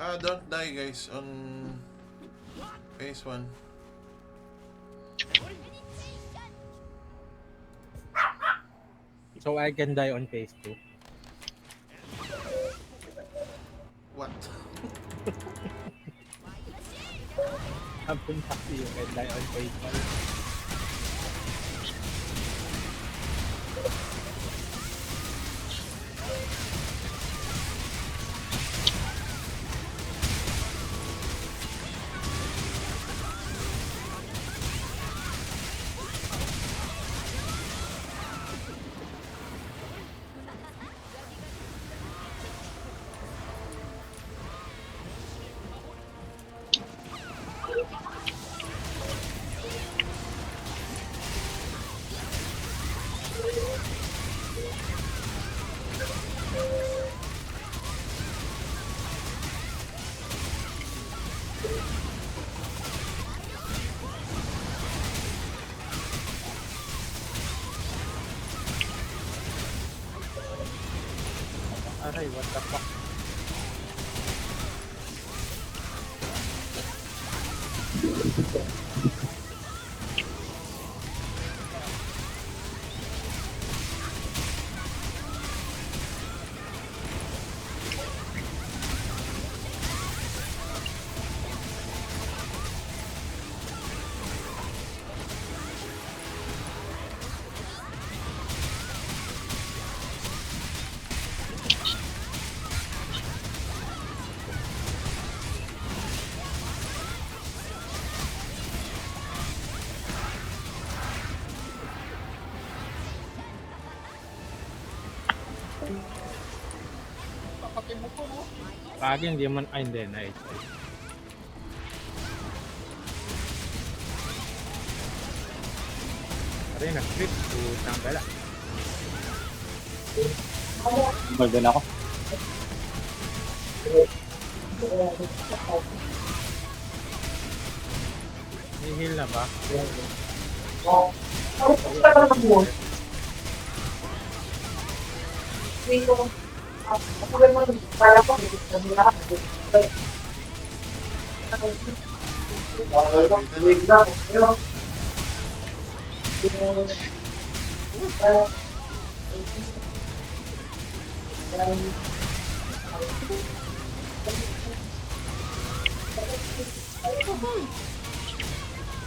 Don't die guys on phase 1. So I can die on phase 2. What? Happen happy you can die on phase 1. Aray, what the fuck? Lagi hindi man, ay hindi, nice. Aray, nag-flip, putang gala. Golden ako. May heal na ba?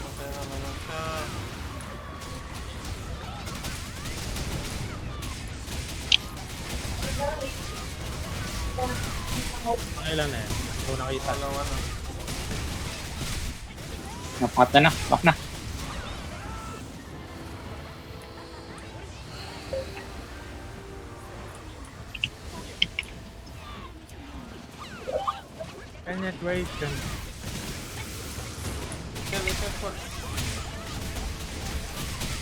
Patay na naman siya. Ang ilan na yan? Ito nakita. Dalawa na. Napangat na. Back na. Penetration. Kill, kill for.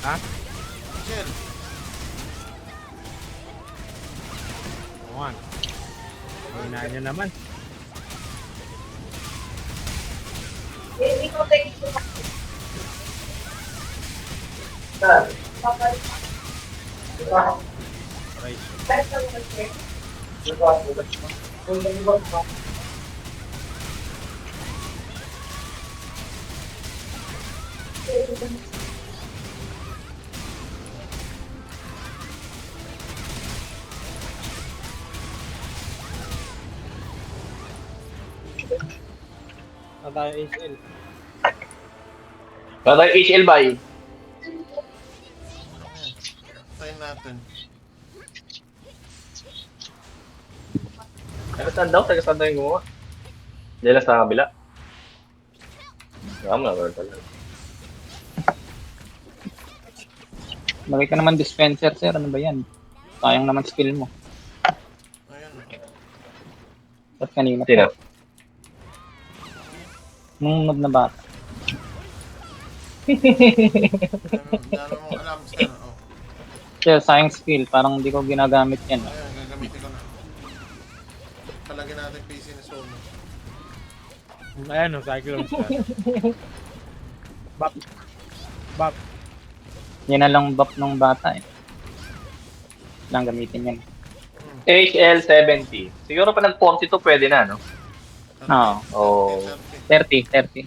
Ha? Kill. One. Hinaan nyo naman. Right. Na tayo HL. Wala tayo HL ba eh? Tayo natin. Taga-stand daw? Taga-stand daw yung gumawa. Diyan lang sa kabila. Tama na, talaga. Bagay ka naman dispenser, sir. Ano ba yan? Sayang naman skill mo. Ayan. Ba't kanina? Sino? Nung noob na bata. Dami mong alam, sir. Oh. Sir, sayang skill. Parang hindi ko ginagamit yan. Ayan, gagamitin ko na. Palagyan natin PC ni Sono. Ayan o, Cyclone Star. Bap. Bap. Yan na lang buff ng bata eh. Lang gamitin yan. HL 70. Siguro pa nag-Ponzi to pwede na, no? Oo. Oh. 30. 30.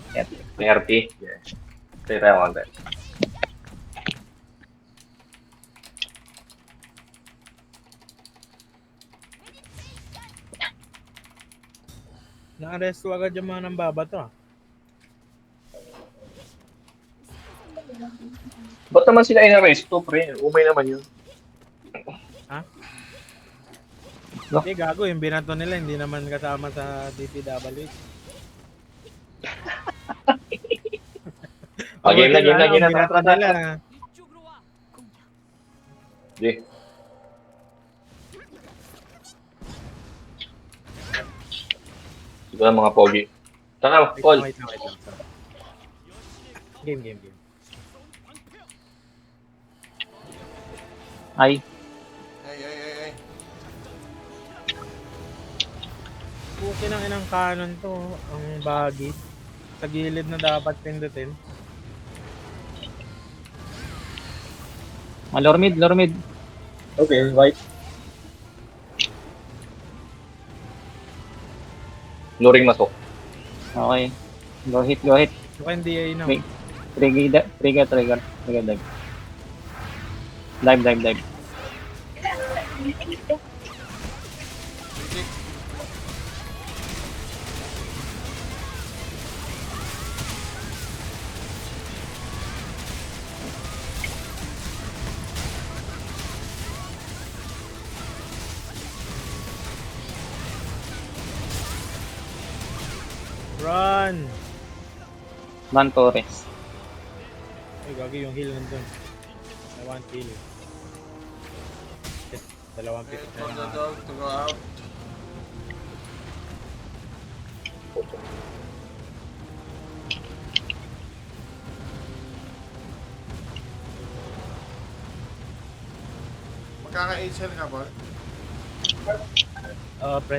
30. Yes. Say tayo konti. Na-arresto agad yung mga nambabato ah. Ba't naman sila in-arresto, pre? Umay naman yun. Hindi, gago. Yung binato nila, hindi naman kasama sa DPWH. Game na, game na, game na. Binato Tara, tara, nila. tara. Sige. Siguro mga pogi. Tara, Wait Paul. lang, wait lang, wait lang. Sorry. Game. Ay, Ay. Puki ng inang kanon to. Ang baggy. Sa gilid na dapat pindutin. lore mid. Okay, right. Luring masok. Okay. Go hit. So kaya hindi ay na. Wait. Trigger. Dive. Reject. Run! Van Torres. Ay, gagi yung heal nandun. I want heal. Shit, dalawang Wait pick for the na. dog to go out. Magkaka-HL ka, Paul? Pre.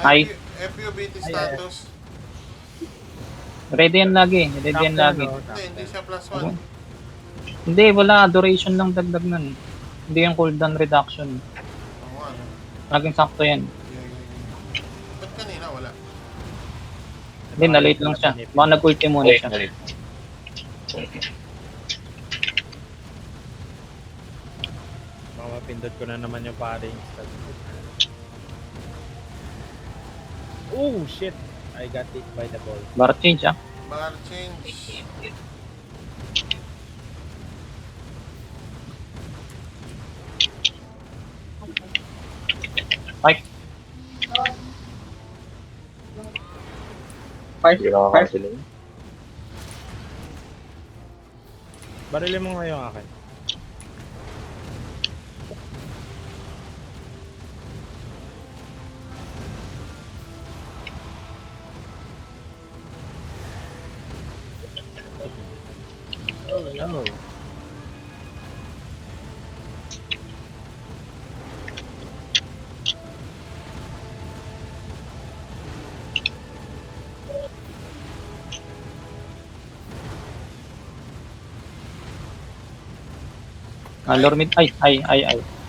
Ay. FUBT status. Ready yan lagi. Hindi siya plus 1. Hindi, wala. Duration lang dagdag nun. Hindi yung cooldown reduction. Oo nga, no? Laging sakto yan. Yeah. Ba't kanina wala? Hindi, na-late lang siya. Baka nag-ulti muna siya. Mamapindot ko na naman yung paring. Oh shit! I got hit by the ball. Bar change ah. Bar change. Mike. Hindi na sila. Barilin mo nga yung akin. Oh no. Lore mid. Ay.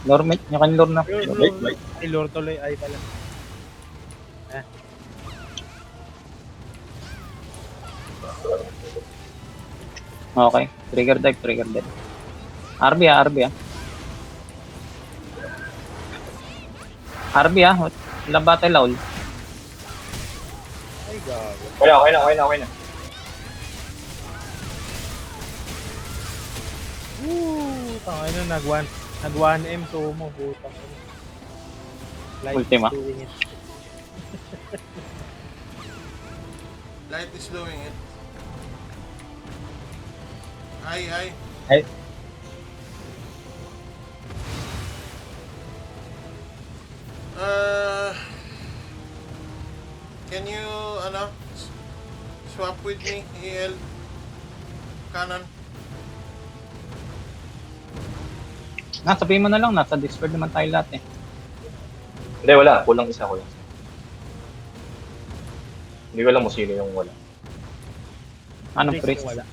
Lore mid. Yung kan lore na. Ay, lure tuloy. Ay pala. Okay. Trigger dive. RB ah. RB ah. Ilang battle laul. Ay, gago. Okay na. Woo! Tangay na, nag-1M sumo. Butang. Light Ultima. is doing it. Light is doing it. Ay. Can you, swap with me, EL? Kanan. Sabihin mo na lang. Nasa Discord naman tayo lahat eh. Hindi, wala. Kulang isa ko lang. Hindi ko alam mo sino yung wala. Anong Priest priest? wala.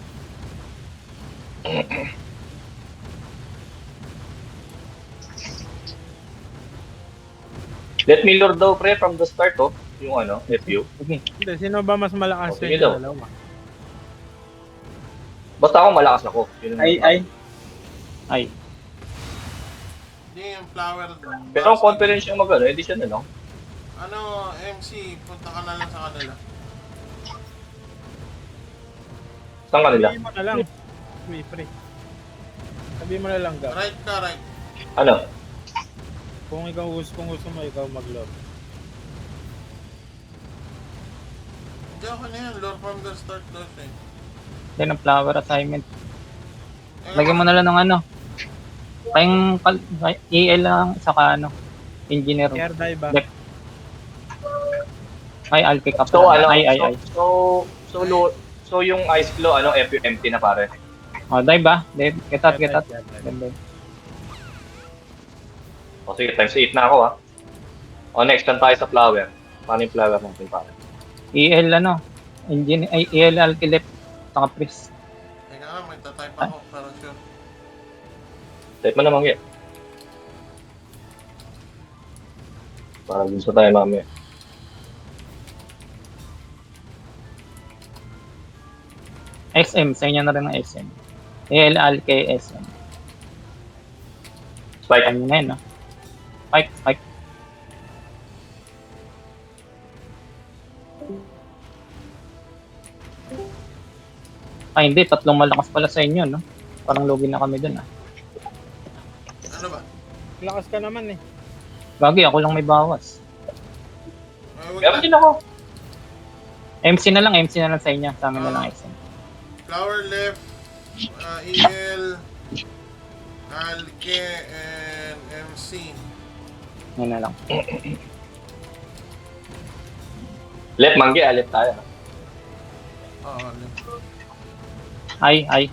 Let me lord daw, pre, from the start, oh. yung ano, FU. Sige. Hindi, sino ba mas malakas Okay, sa inyo daw. dalawa? Basta ako malakas ako. Yun ang- Ay. Hindi, yung flower. Pero ang conference yung mag-ano, hindi siya na lang. Ano, MC, punta ka na lang sa kanila. Saan kanila? Sabihin mo na lang. Pre. Sabihin mo na lang, Gab. Right ka, right. Ano? Kung gusto mo, ikaw mag-lord. Hindi ako na yan, lore from the start daw siya eh. Then, ang flower assignment. Eh, Lagyan mo na lang ng ano. Kayong EL lang, saka ano. Engineer. Air dive ba? Left. Ay, Alki ka So, pala. ano? Ay. So yung ice glow, ano, FU empty na pare. Oh, dive ba? Dive. Get out. Air dive. Dive. O sige, times 8 na ako ha. O next, lang tayo sa flower. Paano yung flower natin pare? EL ano. EL Alki left. Saka priest. Teka nga, magta-type ako para sure. Type mo naman yan. Para gusto tayo mamaya. SM. Sa inyo na rin ng SM. EL Alki SM. Spike. Ano na yun, no? Spike. Ay, hindi. Tatlong malakas pala sa inyo, no? Parang lugi na kami dun, ah. Ano ba? Lakas ka naman eh. Gagi, ako lang may bawas. Ay, wag Meron na. din ako. MC na lang sa inyo. Sa amin na lang SM. Flower left, EL, Alke, and MC. Yun na lang. Left manggi, left tayo. Oo, left. Ay.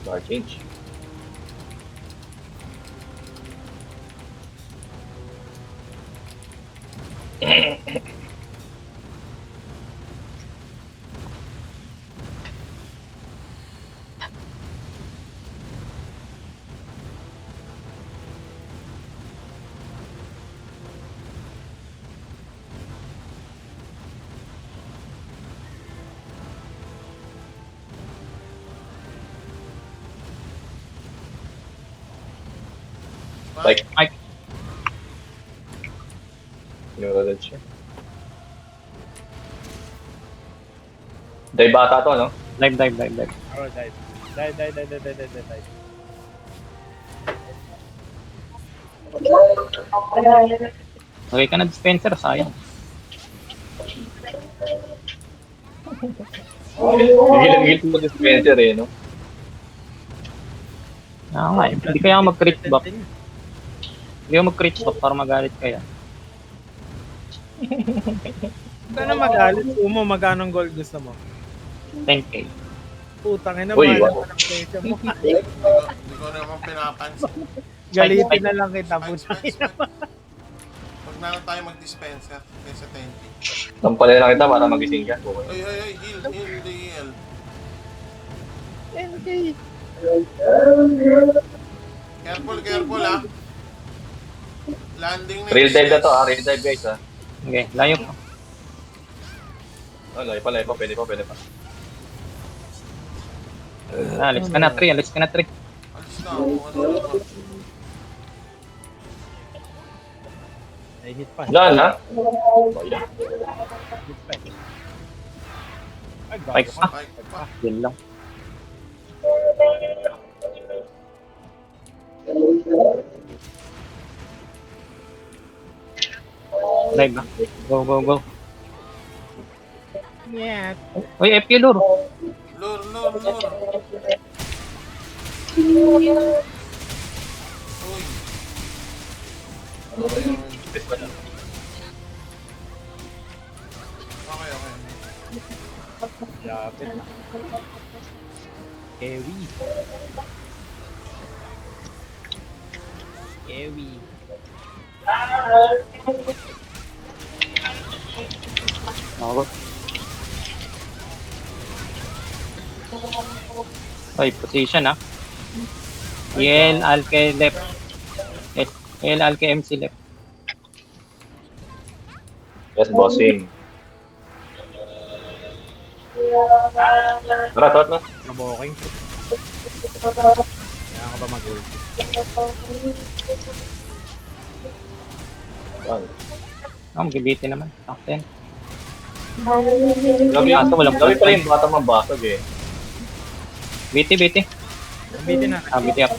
Bar change. Like, Mike. Pinuralad siya. Day bata to, no? Dive. Oh, dive. Dive. Okay ka na dispenser, sayang. Higil-higil mo dispenser eh, no? Nga, hindi kaya ako mag-crit back. Hindi ako mag-crit back para magalit kaya. Huwag ka na magalit. Umo, magkano gold gusto mo? 10k. Putang ina, Uy, mahal wow. ka ng presyo mo. Hindi ko naman pinapansin. Galitin na lang kita, Spike, putang spike, ina. spike. Huwag na lang tayo mag-dispenser kaysa 10k. Tampalin na kita para magising ka. Okay. Ay, heal the EL. 10k. Careful ah. Landing na Real dive na to, real dive guys, ha? Okay, layo pa. Oh, layo pa, pwede pa. Alis ka na 3. Alis na ako. Ay, hit pa. Wala na? Hit pa. Ay, Spike gago pa. ka. Spike pa. Yun lang. Dive ba? Go. Yeah. Uy, FU lure. Lure. Uy. Okay. Lapit. Ewi. Ako. Ay, position ah. EL, Alke left. EL, Alke, MC left. Yes, bossing. Tara, tara, tara. Naboking. Kailangan ka ba mag-ulti? Yan. Magibitin naman. Akin. Grabe yung walang grabe pala yung bata mabasag eh. BT. Ambitin na. BT up.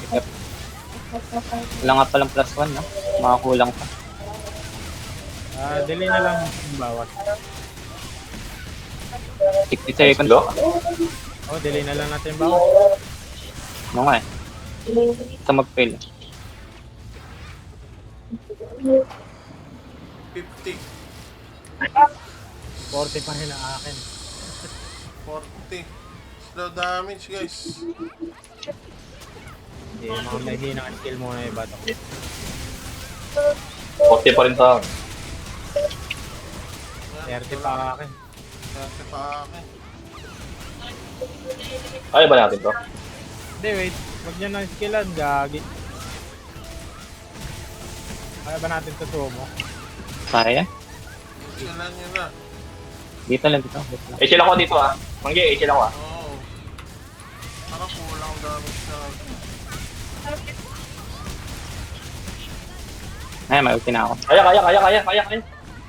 Wala nga palang +1, no? Makakulang pa. Delay na lang yung bawat. 60 seconds. Hello? Delay na lang natin yung bawat. No nga eh. Sa mag-fail. 50. 40 pa rin ang akin. 40. Slow damage, guys. Hindi, mga mahina ang skill muna yung bato. 40 pa rin sa akin. 30 pa ang akin. 30 pa akin. Kaya ba natin to? Hindi, wait. Huwag nyo na skillan, gagi. Kaya ba natin ito sumo? Kaya? Kailan nyo na. Dito lang. HL ako dito ah. Manggi, HL ako ah. Oo. Parang kulang damage na. Ay, may ulti na ako. Kaya.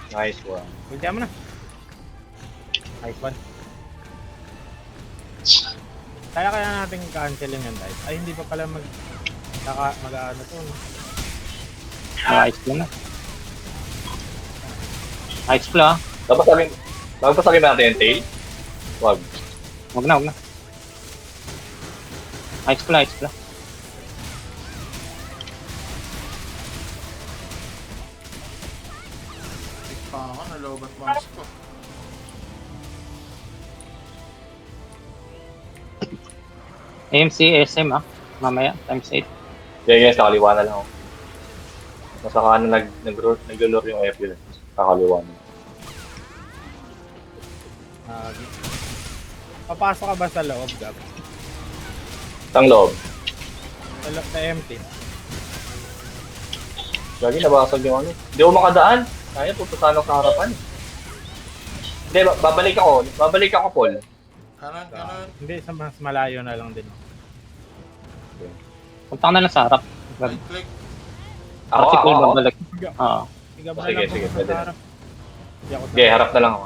Nice one. Ultihan mo na. Nice one. Kaya natin cancelin yan, guys. Ay, hindi pa pala mag-ano to. No? Ice flow na. Ice flow ah. Dapat sabihin ba natin yung tail? Wag. Huwag na. Ice flow. Tik pa ako, nalobat mouse ko. AMC, SM ah. Mamaya, times 8. Yes, kakaliwa na lang ako. Nasa kanan nag-lure yung FU. Kakaliwa na. Papasok ka ba sa loob, Gab? Tang loob. Sa empty. Lagi nabasag yung ano. Hindi ako makadaan. Kaya pupuntahan ako sa harapan. Hindi, babalik ako, Paul. Kanan. Hindi, sa mas malayo na lang din. Punta ka na lang sa harap. Right click. Ako si Paul Ako. babalik. Oo. Sige, Sige, pwede na. Hindi ako Okay, harap na lang ako.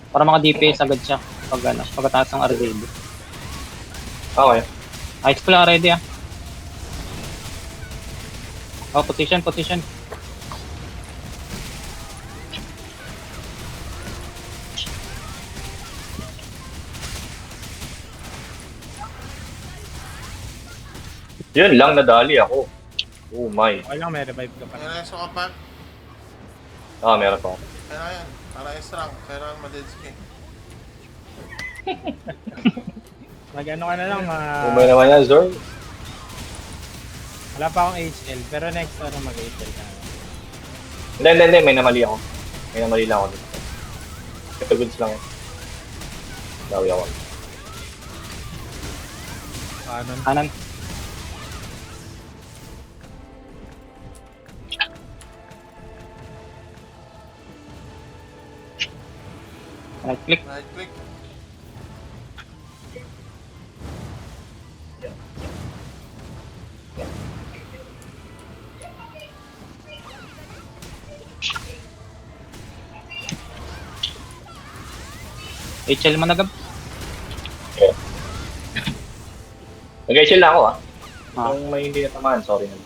Para maka DPS agad siya. Pagkataas ng RDB. Okay. Ice flow ready ah. Oh, position. Yun lang, nadali ako. Oh my. Okay lang, may revive ka pa. Kaya na yung sukapan. Meron pa ako. Kaya na yan. Para yung strong. Kailangan ma-deadskin. Mag-ano ka na lang, Umay naman yan, Zor. wala pa akong HL, pero next mag-HL ka na. Hindi. May namali ako. May namali lang ako dito. Ito goods lang yan. Dawi ako. Kanan. Right click. Right click. HL managab. Okay. Nag-HL na ako ah. Ah. Kung may hindi natamaan, sorry naman.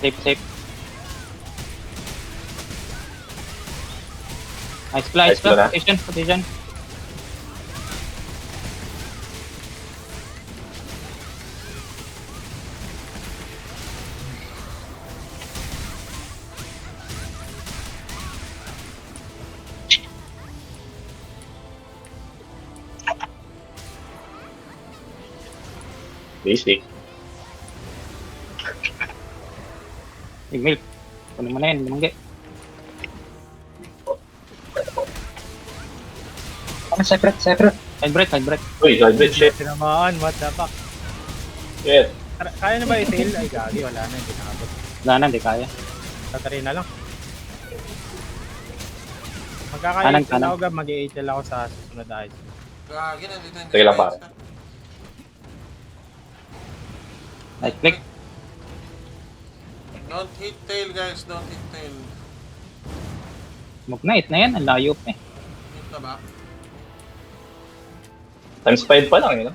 Safe. Ice flow na. Position. Basic. Milk. Kunin mo na yan, lumanggi. Separate. Side break. Uy, Zybrid, shit. Tinamaan, what the fuck? Shit. Kaya na ba i-tail? Ay, gagi, wala na, hindi nakabot. Wala na, di kaya. Tatry na lang. Kanan, Magkaka-8 kanan. ako, Gab, mag-8 ako sa susunod ayos. Gagi na dito. Sige lang, pare. Right click. Don't hit tail guys, don't hit tail. Mag-night na yan, ang layo pa eh. Hit na ba? Times 5 pa lang, yun.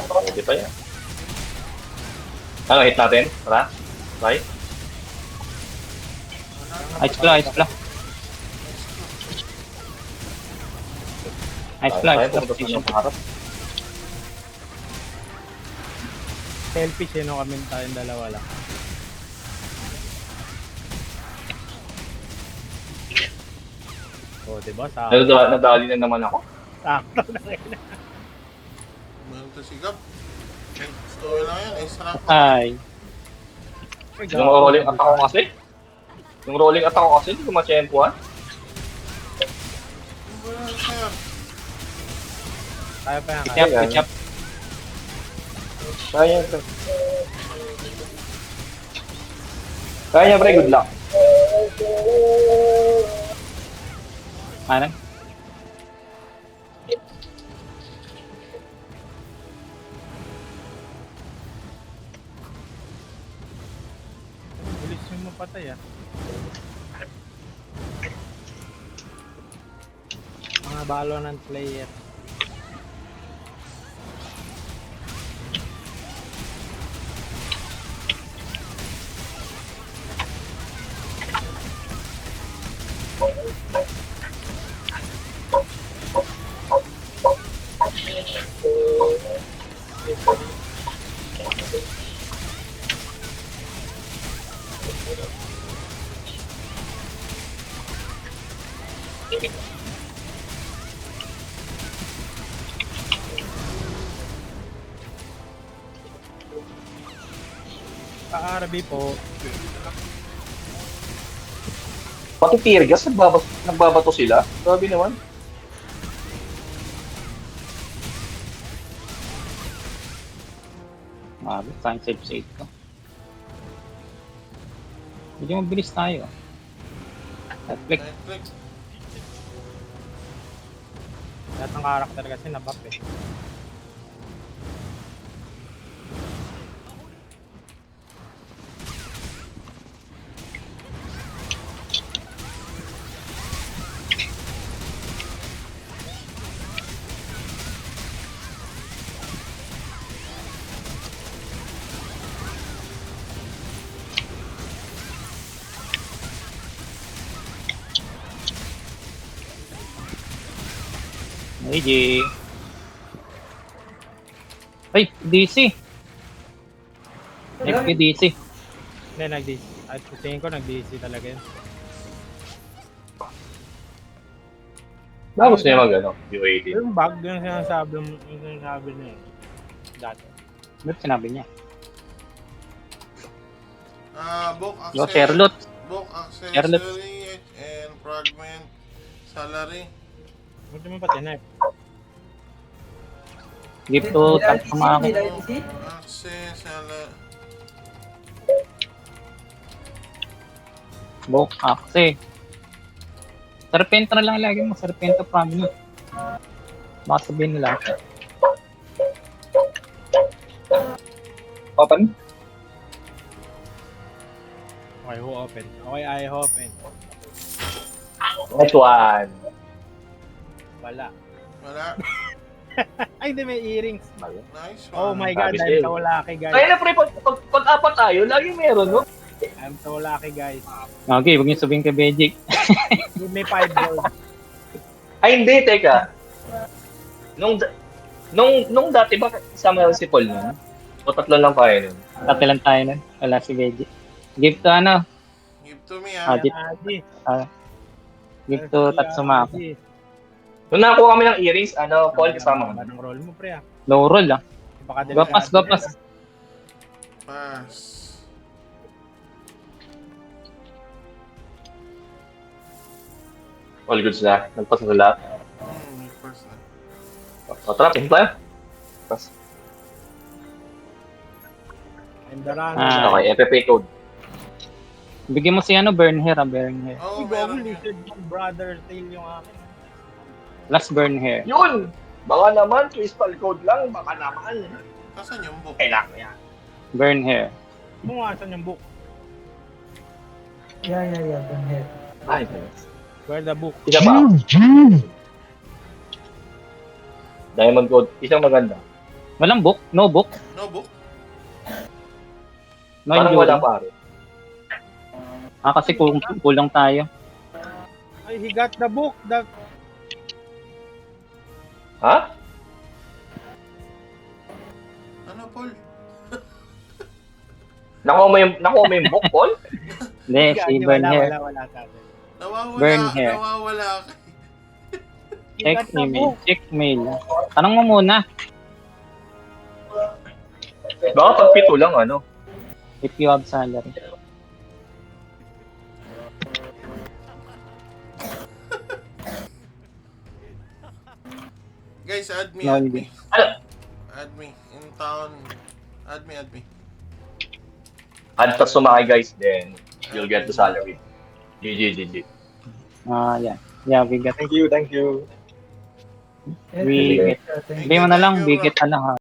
Pwede pa yan. Ano, hit natin? Tara. Try. Ice claw, ice claw. Ice claw, ice claw. Pumunta sa ng harap. Selfish, no kami tayong dalawa lang. Oh, diba? Nadali na naman ako. Sakto na rin. Meron to si Gab. Story lang yan, extra. Ay. Yung rolling attack ko kasi. Yung rolling attack ko kasi, hindi ko ma-champuan. Ano ba yan, sir? Kaya pa yan, Ketchup, kaya. ketchup. Kaya pre. Kaya pre, good luck. Kanan. Bilis yung mapatay ah. Mga balo ng player. Ka-RB po. Pati tear gas, nagbabato sila. Grabe naman. Mabit, time save ko. Medyo mabilis tayo. Right click. Right click. Lahat ng karakter kasi nabap eh. AJ. Ay, DC. FP DC. Hindi, nag-DC. At tingin ko nag-DC talaga yun. Gusto niya mag-ano, UAT. Yung bug yung sinasabi niya eh. Dati. Ba't sinabi niya? Book Yo, access. Sherlock. Book Sherlock. accessory and fragment salary. Buti mo pa tinay. Give to tap sa mga akin. Book access salary. Book access. Serpentro lang lagi mo. Serpentro prominent. Baka sabihin nila. Open? Okay, who open? Okay, I open. Next one. Wala. Wala. Ay, hindi may earrings. Nice Oh one. my god, Sabi I'm sa'yo. so lucky guys. Kaya na pre, pag-apat tayo, lagi meron, no? I'm so lucky guys. Okay, huwag niyo sabihin kay Bejic. Give me 5 gold. Ay, hindi, teka. Nung dati ba kasama si Paul nun? O tatlo lang tayo nun? Tatilan tayo nun. Wala si Bejic. Give to ano? Give to me Adi. Adi. Give to Tatsumaki. Adi. Nung nakakuha kami ng earrings, Paul kasama ka. Anong roll mo pre ah? Low roll ah. Baka Gapas, gapas. Pass. All goods na. Nagpasa na lahat. O, tara, punta tayo. Tapos, I'm the runner. Ah. okay, FFA code. Bigyan mo si ano, burn hair, burn hair. Oo, Uy, gago, meron yun. lizard man, brother tail yung akin. Last burn hair. Yun! Baka naman, crystal code lang, baka naman. Asan yung book? Kailangan ko yan. Burn hair. Kung asan yung book? Yeah, burn hair. Ay, Where the book? isa pa. Diamond code, isang maganda. Walang book? No book? No book? No Parang wala enduring? pare. Kasi kulang tayo. Ay, he got the book. The... Ha? Ano, Paul? Nakuha mo yung book, Paul? Hindi, si burn hair. Wala sa atin. Nawawala, Burn hair. nawawala ka. He Check got the email. book. Check mail. Tanong mo muna. Baka pag pito lang, ano? If you have salary. Guys, add me, No, add hindi. me. Ano? Add me. In town. Add me, add me. Add tas sumakay, guys, then you'll get the salary. GG. Yeah. Yeah, we got. Thank you. We get. Thank Hindi mo na lang, Thank you, bigit na lang ha.